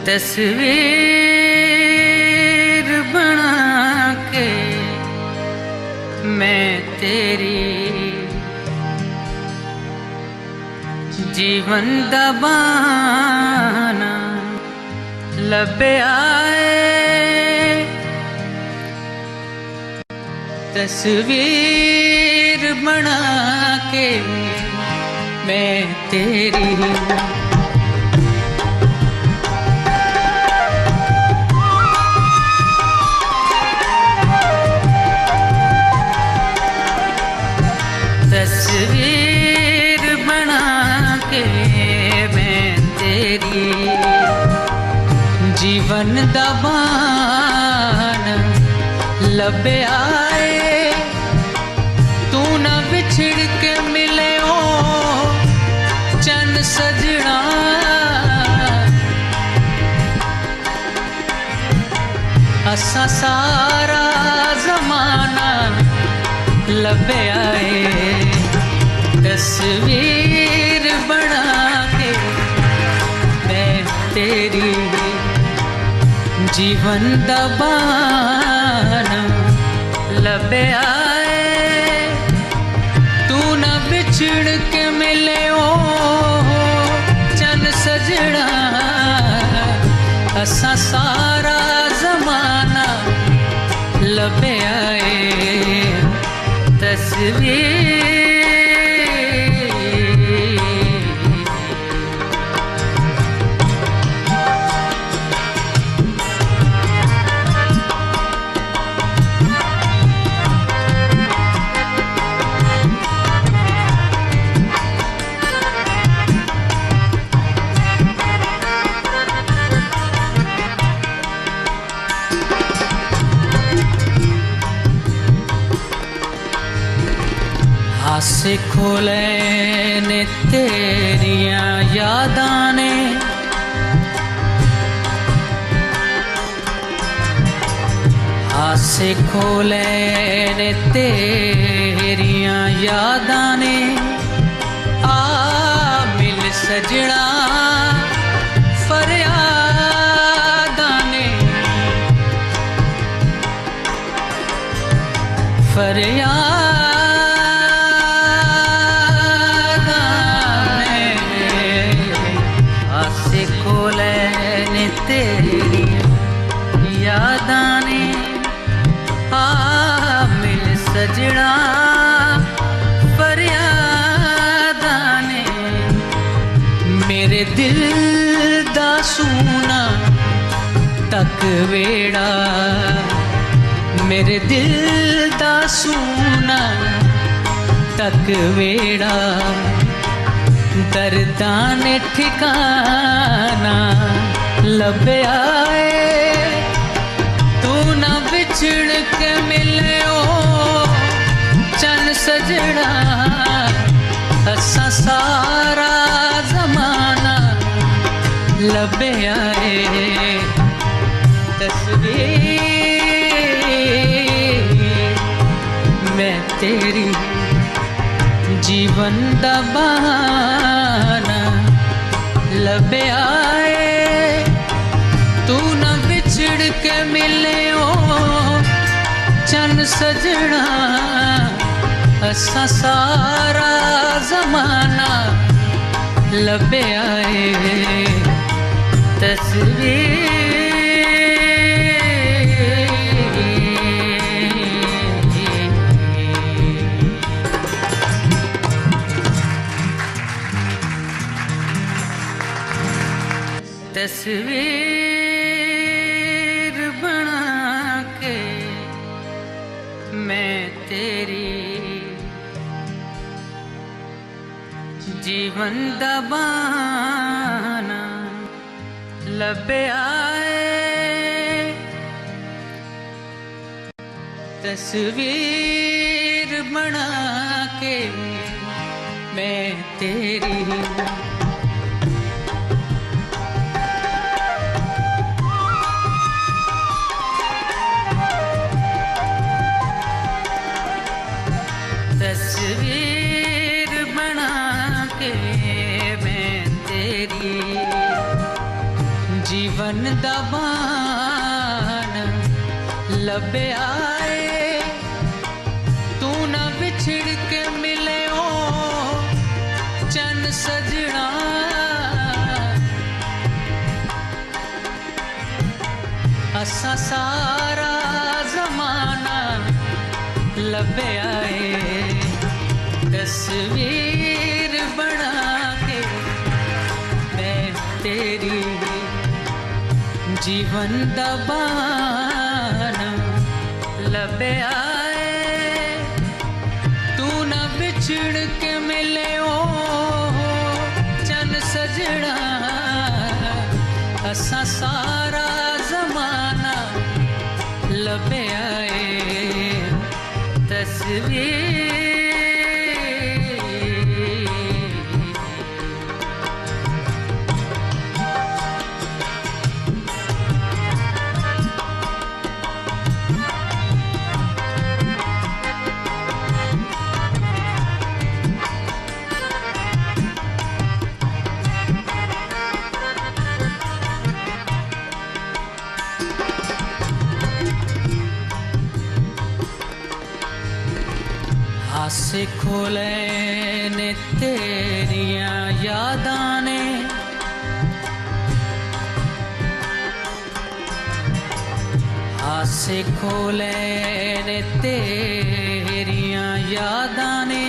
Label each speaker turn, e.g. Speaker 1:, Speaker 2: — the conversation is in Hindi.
Speaker 1: तस्वीर बना के मैं तेरी जीवन दा बहाना लब्भे आए। तस्वीर बना के मैं तेरी तस्वीर बना के मैं तेरी जीवन दा बहाना लब्भे आए। तू ना बिछड़ के मिले ओ चन सजना, असा सारा जमाना लब्भे आए। तस्वीर बना के मैं तेरी जीवन दा बहाना लब्भे आए। तू ना बिछड़ के मिले ओ चन सजना, असा सारा जमाना लब्भे आए। तस्वीर हासे खोले ने तेरिया यादां ने, हासे खोले ने तेरिया यादां ने। आ मिल सजना फरियादां ने, फरियाद तेरी यादां ने। आ मिल सजना फरियादां ने। मेरे दिल दा सूना तक वेड़ा, मेरे दिल दा सूना तक वेड़ा। दर्दां ने ठिकाना लब्भे आए। तू ना बिछड़ के मिले ओ चन सजना, असा सारा जमाना लब्भे आए। तस्वीर मैं तेरी जीवन दा बहाना लब्भे आए। तू ना बिछड़ के मिले ओ चन सजना, असा सारा जमाना लब्भे आए। तस्वीर तस्वीर बना के मैं तेरी जीवन दा बहाना लब्भे आए। तस्वीर बना के मैं तेरी तस्वीर बना के मैं तेरी जीवन दा बहाना लभ्या ए तू ना विछड़ के मिले ओ चन सजना असा सारा जमाना लभ्या ए तस्वीर बना के मैं तेरी जीवन दा बहाना लभ्या ए तू ना बिछड़ के मिले ओ चन सजना असा सारा जमाना लभ्या ए तस्वीर हासे खोले ने तेरिया यादां ने हासे खोले ने तेरिया यादां ने